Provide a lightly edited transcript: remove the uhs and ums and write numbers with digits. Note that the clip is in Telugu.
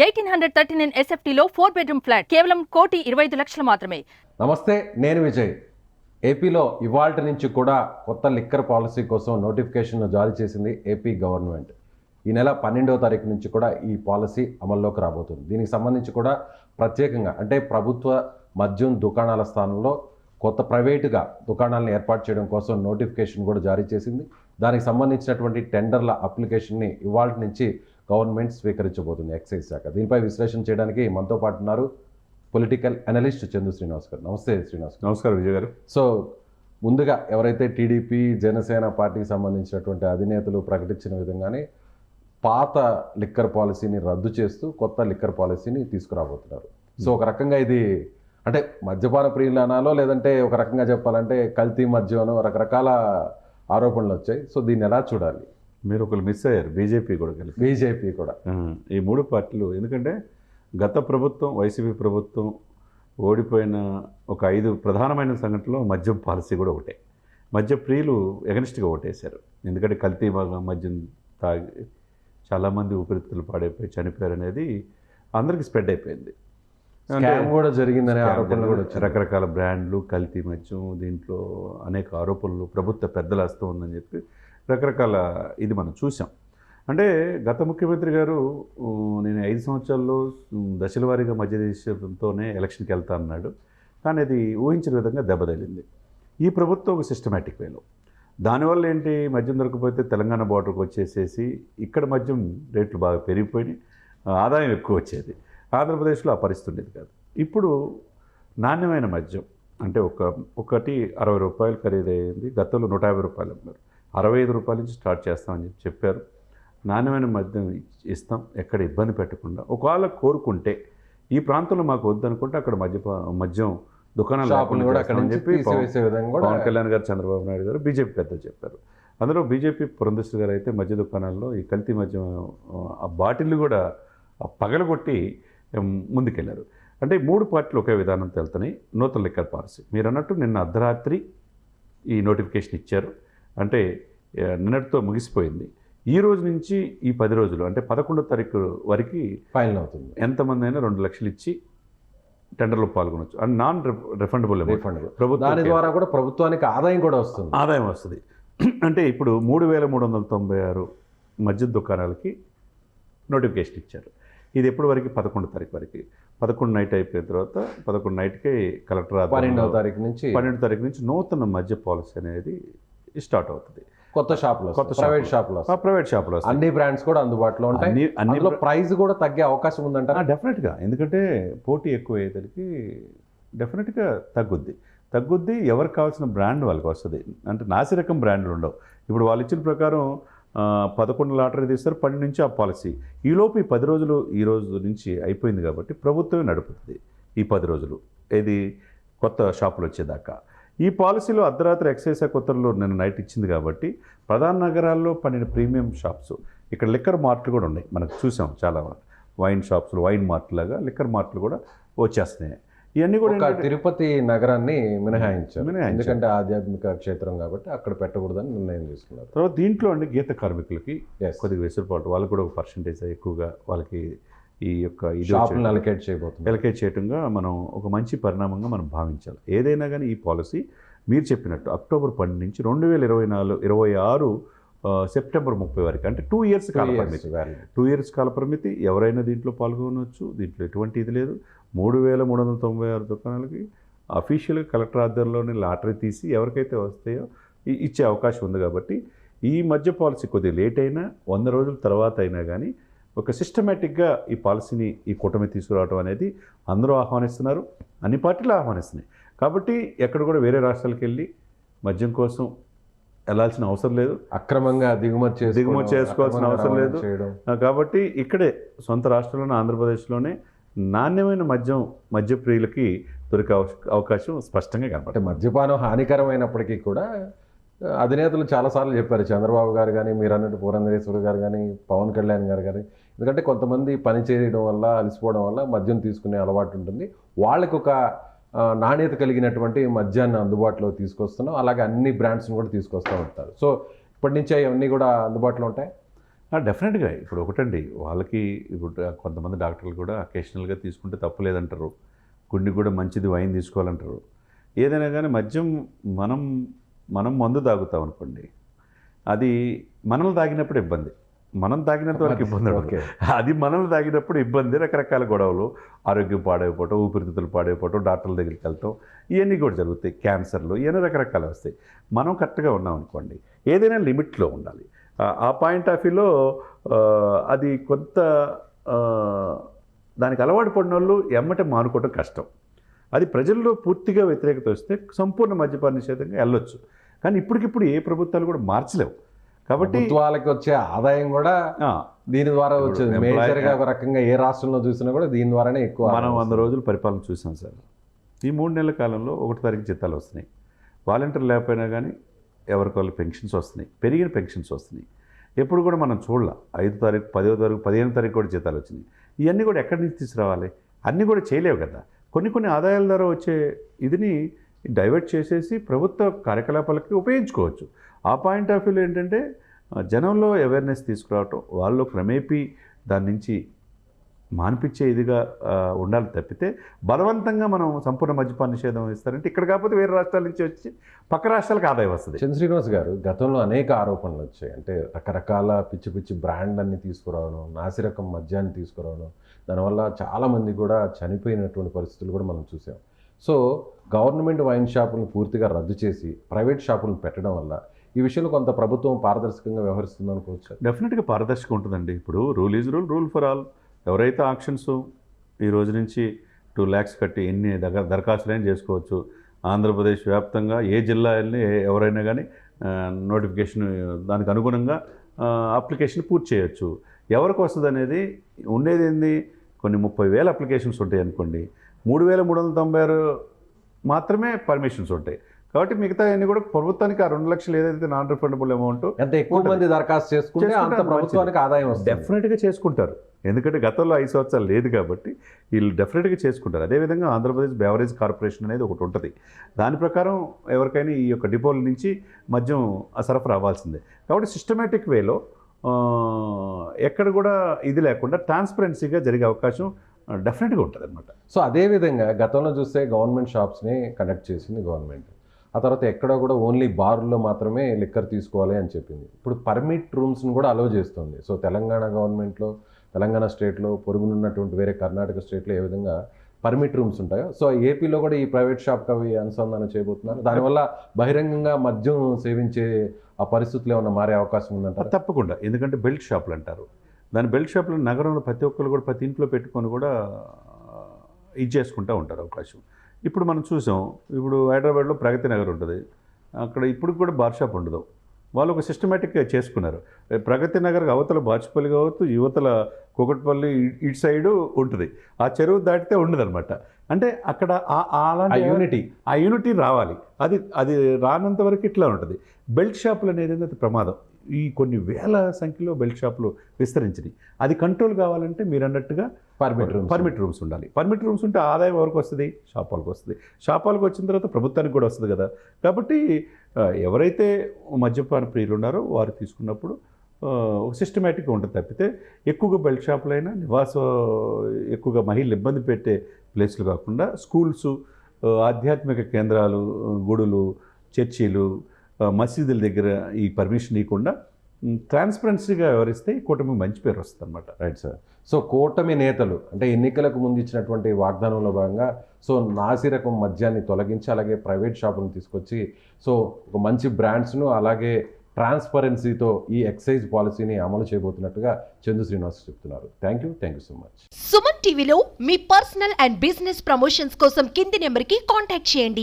1839 SFT-లో 4-bedroom ఫ్లాట్ కేవలం 1,25,00,000 మాత్రమే. నమస్తే, నేను విజయ్. ఏపీలో ఇవాల్టి నుంచి కూడా కొత్త లిక్కర్ పాలసీ కోసం నోటిఫికేషన్ జారీ చేసింది ఏపీ గవర్నమెంట్. ఈ నెల 12వ తారీఖు నుంచి కూడా ఈ పాలసీ అమల్లోకి రాబోతుంది. దీనికి సంబంధించి కూడా ప్రత్యేకంగా అంటే ప్రభుత్వ మద్యం దుకాణాల స్థానంలో కొత్త ప్రైవేటుగా దుకాణాలను ఏర్పాటు చేయడం కోసం నోటిఫికేషన్ కూడా జారీ చేసింది. దానికి సంబంధించినటువంటి టెండర్ల అప్లికేషన్ని ఇవాల్టి నుంచి గవర్నమెంట్ స్వీకరించబోతుంది ఎక్సైజ్ శాఖ. దీనిపై విశ్లేషణ చేయడానికి మనతో పాటు ఉన్నారు పొలిటికల్ అనలిస్ట్ చందు శ్రీనివాస్ గారు. నమస్తే శ్రీనివాస్. నమస్కారం విజయ్ గారు. సో ముందుగా ఎవరైతే టీడీపీ జనసేన పార్టీకి సంబంధించినటువంటి అధినేతలు ప్రకటించిన విధంగానే పాత లిక్కర్ పాలసీని రద్దు చేస్తూ కొత్త లిక్కర్ పాలసీని తీసుకురాబోతున్నారు. సో ఒక రకంగా ఇది అంటే మద్యపాన ప్రియులు అనాలో లేదంటే ఒక రకంగా చెప్పాలంటే కల్తీ మద్యం రకరకాల ఆరోపణలు వచ్చాయి. సో దీన్ని ఎలా చూడాలి? మీరు ఒకరు మిస్ అయ్యారు, బీజేపీ కూడా కలిపి. బీజేపీ కూడా ఈ మూడు పార్టీలు, ఎందుకంటే గత ప్రభుత్వం వైసీపీ ప్రభుత్వం ఓడిపోయిన ఒక 5 ప్రధానమైన సంఘటనలో మద్యం పాలసీ కూడా ఒకటే. మద్య ప్రియులు ఎగనిస్ట్గా ఓటేశారు. ఎందుకంటే కల్తీ మద్యం తాగి చాలామంది ఊపిరితిత్తులు పాడైపోయి చనిపోయారు అనేది అందరికీ స్ప్రెడ్ అయిపోయింది. కూడా జరిగిందనే ఆరోపణలు కూడా వచ్చాయి. రకరకాల బ్రాండ్లు, కల్తీ మద్యం, దీంట్లో అనేక ఆరోపణలు, ప్రభుత్వ పెద్దల హస్తం ఉందని చెప్పి రకరకాల ఇది మనం చూసాం. అంటే గత ముఖ్యమంత్రి గారు నేను 5 సంవత్సరాల్లో దశల వారీగా మద్య నిషేధంతోనే ఎలక్షన్కి వెళ్తా అన్నాడు. కానీ అది ఊహించిన విధంగా దెబ్బతగిలింది. ఈ ప్రభుత్వం ఒక సిస్టమేటిక్ వేలో దానివల్ల ఏంటి, మద్యం దొరకపోతే తెలంగాణ బార్డర్కి వచ్చేసేసి ఇక్కడ మద్యం రేట్లు బాగా పెరిగిపోయినాయి, ఆదాయం ఎక్కువ వచ్చేది. ఆంధ్రప్రదేశ్లో ఆ పరిస్థితి ఉండేది కాదు. ఇప్పుడు నాణ్యమైన మద్యం అంటే ఒకటి 60 రూపాయలు ఖరీదైంది, గతంలో 150 రూపాయలు అన్నారు. 65 రూపాయల నుంచి స్టార్ట్ చేస్తామని చెప్పారు. నాణ్యమైన మద్యం ఇస్తాం, ఎక్కడ ఇబ్బంది పెట్టకుండా. ఒకవేళ కోరుకుంటే ఈ ప్రాంతంలో మాకు వద్దనుకుంటే అక్కడ మద్యం దుకాణాలు అని చెప్పి పవన్ కళ్యాణ్ గారు, చంద్రబాబు నాయుడు గారు, బీజేపీ పెద్దలు చెప్పారు. అందులో బీజేపీ పురంధేశ్వరి గారు అయితే మద్య దుకాణాల్లో ఈ కల్తీ మద్యం ఆ బాటిల్ని కూడా పగలగొట్టి ముందుకెళ్లారు. అంటే 3 పార్టీలు ఒకే విధానంతో వెళ్తున్నాయి. నూతన లిక్కర్ పాలసీ మీరు అన్నట్టు నిన్న అర్ధరాత్రి ఈ నోటిఫికేషన్ ఇచ్చారు. అంటే నిన్నటితో ముగిసిపోయింది. ఈ రోజు నుంచి ఈ 10 రోజులు అంటే 11వ తారీఖు వరకు ఫైనల్ అవుతుంది. ఎంతమంది అయినా 2 లక్షలు ఇచ్చి టెండర్లో పాల్గొనవచ్చు. అండ్ నాన్ రిఫండబుల్ ప్రభుత్వం దాని ద్వారా కూడా ప్రభుత్వానికి ఆదాయం కూడా వస్తుంది. ఆదాయం వస్తుంది. అంటే ఇప్పుడు 3,396 మద్యం దుకాణాలకి నోటిఫికేషన్ ఇచ్చారు. ఇది ఎప్పటి వరకు? 11వ తారీఖు వరకు. 11 నైట్ అయిపోయిన తర్వాత 11 నైట్కే కలెక్టర్ 12వ తారీఖు నుంచి నూతన మద్య పాలసీ అనేది స్టార్ట్ అవుతుంది. కొత్త ప్రైవేట్ షాపులో అన్ని బ్రాండ్స్ కూడా అందుబాటులో ఉంటాయి. అందులో ప్రైస్ కూడా తగ్గే అవకాశం ఉందంట. డెఫినెట్గా, ఎందుకంటే పోటీ ఎక్కువ అయ్యేసరికి డెఫినెట్గా తగ్గుద్ది. ఎవరికి కావాల్సిన బ్రాండ్ వాళ్ళకి వస్తుంది. అంటే నాసిరకం బ్రాండ్లు ఉండవు. ఇప్పుడు వాళ్ళు ఇచ్చిన ప్రకారం 11 లాటరీ తీస్తారు, 12 నుంచి ఆ పాలసీ. ఈలోపు ఈ 10 రోజులు ఈ రోజు నుంచి అయిపోయింది కాబట్టి ప్రభుత్వమే నడుపుతుంది ఈ 10 రోజులు, ఏది కొత్త షాపులు వచ్చేదాకా. ఈ పాలసీలో అర్ధరాత్రి ఎక్సైజ్ శాఖ ఉత్తర్వులు నిన్న నైట్ ఇచ్చింది కాబట్టి ప్రధాన నగరాల్లో 12 ప్రీమియం షాప్స్, ఇక్కడ లిక్కర్ మార్ట్లు కూడా ఉన్నాయి. మనకు చూసాం చాలా వైన్ షాప్స్లో, వైన్ మార్ట్ లాగా లిక్కర్ మార్ట్లు కూడా వచ్చేస్తున్నాయి. ఇవన్నీ కూడా తిరుపతి నగరాన్ని మినహాయించారు, ఎందుకంటే ఆధ్యాత్మిక క్షేత్రం కాబట్టి అక్కడ పెట్టకూడదని నిర్ణయం తీసుకున్నారు. తర్వాత దీంట్లో గీత కార్మికులకి కొద్దిగా వెసులుబాటు, వాళ్ళకి కూడా ఒక పర్సంటేజ్ ఎక్కువగా వాళ్ళకి ఈ యొక్క ఎలకేట్ చేయటంగా మనం ఒక మంచి పరిణామంగా మనం భావించాలి. ఏదైనా కానీ ఈ పాలసీ మీరు చెప్పినట్టు అక్టోబర్ 12 నుంచి 2026 సెప్టెంబర్ 30 వరకు, అంటే 2 ఇయర్స్ కాలపరిమితి. 2 ఇయర్స్ కాలపరిమితి. ఎవరైనా దీంట్లో పాల్గొనవచ్చు. దీంట్లో ఎటువంటి ఇది లేదు. 3,396 దుకాణాలకి అఫీషియల్గా కలెక్టర్ ఆధ్వర్యంలోనే లాటరీ తీసి ఎవరికైతే వస్తాయో ఇచ్చే అవకాశం ఉంది. కాబట్టి ఈ మధ్య పాలసీ కొద్దిగా లేట్ అయినా 100 రోజుల తర్వాత అయినా కానీ ఒక సిస్టమేటిక్గా ఈ పాలసీని ఈ కూటమి తీసుకురావడం అనేది అందరూ ఆహ్వానిస్తున్నారు, అన్ని పార్టీలు ఆహ్వానిస్తున్నాయి. కాబట్టి ఎక్కడ కూడా వేరే రాష్ట్రాలకు వెళ్ళి మద్యం కోసం వెళ్ళాల్సిన అవసరం లేదు, అక్రమంగా దిగుమతి చేసుకోవాల్సిన అవసరం లేదు. కాబట్టి ఇక్కడే సొంత రాష్ట్రంలోనే ఆంధ్రప్రదేశ్లోనే నాణ్యమైన మద్య ప్రియులకి దొరికే అవకాశం స్పష్టంగా కనపడుతుంది. మద్యపానం హానికరమైనప్పటికీ కూడా అధినేతలు చాలాసార్లు చెప్పారు, చంద్రబాబు గారు కానీ, మీరు అన్నట్టు పురంధరేశ్వరి గారు కానీ, పవన్ కళ్యాణ్ గారు కానీ. ఎందుకంటే కొంతమంది పని చేయడం వల్ల, అలసిపోవడం వల్ల మద్యం తీసుకునే అలవాటు ఉంటుంది. వాళ్ళకి ఒక నాణ్యత కలిగినటువంటి మద్యాన్ని అందుబాటులో తీసుకొస్తున్నాం. అలాగే అన్ని బ్రాండ్స్ని కూడా తీసుకొస్తూ ఉంటారు. సో ఇప్పటి నుంచి అవన్నీ కూడా అందుబాటులో ఉంటాయి. డెఫినెట్గా ఇప్పుడు ఒకటండి, వాళ్ళకి ఇప్పుడు కొంతమంది డాక్టర్లు కూడా అకేషనల్గా తీసుకుంటే తప్పు లేదంటారు, గుండెకి కూడా మంచిది వైన్ తీసుకోవాలంటారు. ఏదైనా కానీ మద్యం మనం మందు తాగుతాం అనుకోండి, అది మనల్ని తాగినప్పుడు ఇబ్బంది, మనం తాగినంత వరకు ఇబ్బంది ఉండదు. అది మనల్ని తాగినప్పుడు ఇబ్బంది, రకరకాల గొడవలు, ఆరోగ్యం పాడైపోవటం, ఊపిరితిత్తులు పాడైపోవటం, డాక్టర్ల దగ్గరికి వెళ్తాం, ఇవన్నీ కూడా జరుగుతాయి, క్యాన్సర్లు, ఇవన్నీ రకరకాలు వస్తాయి. మనం కరెక్ట్గా ఉన్నాం అనుకోండి, ఏదైనా లిమిట్లో ఉండాలి. ఆ పాయింట్ ఆఫ్ వ్యూలో అది కొంత దానికి అలవాటు పడిన వాళ్ళు ఎమ్మటే మానుకోవడం కష్టం. అది ప్రజల్లో పూర్తిగా వ్యతిరేకత వస్తే సంపూర్ణ మద్యపాన నిషేధంగా వెళ్ళొచ్చు. కానీ ఇప్పటికిప్పుడు ఏ ప్రభుత్వాలు కూడా మార్చలేవు. కాబట్టి వాళ్ళకి వచ్చే ఆదాయం కూడా దీని ద్వారా వచ్చేది. మేజర్గా ఒక రకంగా ఏ రాష్ట్రంలో చూసినా కూడా దీని ద్వారానే ఎక్కువ. మనం 100 రోజులు పరిపాలన చూసాం సార్. ఈ 3 నెలల కాలంలో 1 తారీఖు జీతాలు వస్తున్నాయి, వాలంటీర్ లేకపోయినా కానీ ఎవరికి వాళ్ళు పెన్షన్స్ వస్తున్నాయి, పెరిగిన పెన్షన్స్ వస్తున్నాయి. ఎప్పుడు కూడా మనం చూడాల 5వ తారీఖు, 10వ తారీఖు, 15వ తారీఖు కూడా జీతాలు వచ్చినాయి. ఇవన్నీ కూడా ఎక్కడి నుంచి తీసుకురావాలి? అన్నీ కూడా చేయలేవు కదా. కొన్ని ఆదాయాల ద్వారా వచ్చే ఇదిని డైవర్ట్ చేసేసి ప్రభుత్వ కార్యకలాపాలకి ఉపయోగించుకోవచ్చు. ఆ పాయింట్ ఆఫ్ వ్యూలో ఏంటంటే జనంలో అవేర్నెస్ తీసుకురావటం, వాళ్ళు క్రమేపీ దాని నుంచి మానిపించే ఇదిగా ఉండాలి తప్పితే బలవంతంగా మనం సంపూర్ణ మద్యపాన నిషేధం ఇస్తారంటే ఇక్కడ కాకపోతే వేరే రాష్ట్రాల నుంచి వచ్చి పక్క రాష్ట్రాలకు ఆదాయం వస్తుంది. చంద్ర శ్రీనివాస్ గారు, గతంలో అనేక ఆరోపణలు వచ్చాయి. అంటే రకరకాల పిచ్చి బ్రాండ్లన్నీ తీసుకురావడం, నాసిరకం మద్యాన్ని తీసుకురావడం, దానివల్ల చాలామంది కూడా చనిపోయినటువంటి పరిస్థితులు కూడా మనం చూసాం. సో గవర్నమెంట్ వైన్ షాపులను పూర్తిగా రద్దు చేసి ప్రైవేట్ షాపులను పెట్టడం వల్ల ఈ విషయంలో కొంత ప్రభుత్వం పారదర్శకంగా వ్యవహరిస్తుంది అనుకోవచ్చు. డెఫినెట్గా పారదర్శకంగా ఉంటుందండి. ఇప్పుడు rule is rule for all. ఎవరైతే ఆక్షన్స్ ఈ రోజు నుంచి 2 lakhs కట్టి ఎన్ని దరఖాస్తులైనా చేసుకోవచ్చు. ఆంధ్రప్రదేశ్ వ్యాప్తంగా ఏ జిల్లా వెళ్ళి ఎవరైనా కానీ నోటిఫికేషన్ దానికి అనుగుణంగా అప్లికేషన్ పూర్తి చేయొచ్చు. ఎవరికి వస్తుంది అనేది ఉండేది ఏంది, కొన్ని 30,000 అప్లికేషన్స్ ఉంటాయి అనుకోండి, 3,396 మాత్రమే పర్మిషన్స్ ఉంటాయి. కాబట్టి మిగతా అన్ని కూడా ప్రభుత్వానికి ఆ 2 లక్షలు ఏదైతే నాన్ రిఫండబుల్ అమౌంట్, ఎంత ఎక్కువ మంది దరఖాస్తు చేసుకుంటే అంత ప్రభుత్వానికి ఆదాయం వస్తుంది. డెఫినెట్గా చేసుకుంటారు. ఎందుకంటే గతంలో 5 సంవత్సరాలు లేదు కాబట్టి వీళ్ళు డెఫినెట్గా చేసుకుంటారు. అదేవిధంగా ఆంధ్రప్రదేశ్ బెవరేజ్ కార్పొరేషన్ అనేది ఒకటి ఉంటుంది. దాని ప్రకారం ఎవరికైనా ఈ యొక్క డిపోల నుంచి మద్యం సరఫరా అవ్వాల్సిందే. కాబట్టి సిస్టమేటిక్ వేలో ఎక్కడ కూడా ఇది లేకుండా ట్రాన్స్పరెన్సీగా జరిగే అవకాశం డెఫినెట్గా ఉంటుంది అనమాట. సో అదేవిధంగా గతంలో చూస్తే గవర్నమెంట్ షాప్స్ని కండక్ట్ చేసింది గవర్నమెంట్. ఆ తర్వాత ఎక్కడో కూడా ఓన్లీ బార్లో మాత్రమే లిక్కర్ తీసుకోవాలి అని చెప్పింది. ఇప్పుడు పర్మిట్ రూమ్స్ని కూడా అలో చేస్తుంది. సో తెలంగాణ గవర్నమెంట్లో, తెలంగాణ స్టేట్లో, పొరుగునున్నటువంటి వేరే కర్ణాటక స్టేట్లో ఏ విధంగా పర్మిట్ రూమ్స్ ఉంటాయో, సో ఏపీలో కూడా ఈ ప్రైవేట్ షాప్కి అవి అనుసంధానం చేయబోతున్నారు. దానివల్ల బహిరంగంగా మద్యం సేవించే ఆ పరిస్థితులు ఏమైనా మారే అవకాశం ఉందంటారు? తప్పకుండా. ఎందుకంటే బెల్ట్ షాపులు అంటారు దాని. బెల్ట్ షాపులు నగరంలో ప్రతి ఒక్కరు కూడా ప్రతి ఇంట్లో పెట్టుకొని కూడా ఇది చేసుకుంటూ ఉంటారు అవకాశం. ఇప్పుడు మనం చూసాం, ఇప్పుడు హైదరాబాద్లో ప్రగతి నగర్ ఉంటుంది, అక్కడ ఇప్పుడు కూడా బార్ షాప్ ఉండదు. వాళ్ళు ఒక సిస్టమేటిక్గా చేసుకున్నారు. ప్రగతి నగర్ అవతల బాచుపల్లి కావచ్చు, యువతల కూకట్పల్లి ఇటు సైడు ఉంటుంది. ఆ చెరువు దాటితే ఉండదన్నమాట. అంటే అక్కడ అలాంటి యూనిటీ రావాలి. అది రానంత వరకు ఇట్లా ఉంటుంది. బెల్ట్ షాపులు అనేది అది ప్రమాదం. ఈ కొన్ని వేల సంఖ్యలో బెల్ట్ షాపులు విస్తరించినాయి. అది కంట్రోల్ కావాలంటే మీరు అన్నట్టుగా పర్మిట్ రూమ్స్ ఉండాలి. పర్మిట్ రూమ్స్ ఉంటే ఆదాయం ఎవరికి వస్తుంది? షాప్ వాళ్ళకి వస్తుంది. షాప్ వాళ్ళకి వచ్చిన తర్వాత ప్రభుత్వానికి కూడా వస్తుంది కదా. కాబట్టి ఎవరైతే మద్యపాన ప్రియులు ఉన్నారో వారు తీసుకున్నప్పుడు సిస్టమేటిక్గా ఉంటుంది తప్పితే ఎక్కువగా బెల్ట్ షాపులైనా ఎక్కువగా మహిళలు ఇబ్బంది పెట్టే ప్లేసులు కాకుండా స్కూల్స్, ఆధ్యాత్మిక కేంద్రాలు, గుడులు, చర్చీలు, మసీదుల దగ్గర ఈ పర్మిషన్ ఇవ్వకుండా ట్రాన్స్పరెన్సీగా వ్యవహరిస్తే కూటమి మంచి పేరు వస్తుంది అనమాట. Right sir. సో కూటమి నేతలు అంటే ఎన్నికలకు ముందు ఇచ్చినటువంటి వాగ్దానంలో భాగంగా సో నాసిరకం మద్యాన్ని తొలగించి అలాగే ప్రైవేట్ షాపులను తీసుకొచ్చి సో ఒక మంచి బ్రాండ్స్ను అలాగే ట్రాన్స్పరెన్సీతో ఈ ఎక్సైజ్ పాలసీని అమలు చేయబోతున్నట్టుగా చందు శ్రీనివాస్ చెప్తున్నారు. Thank you so much. Suman టీవీలో మీ పర్సనల్ అండ్ బిజినెస్ ప్రమోషన్స్ కోసం కింది నెంబర్కి కాంటాక్ట్ చేయండి.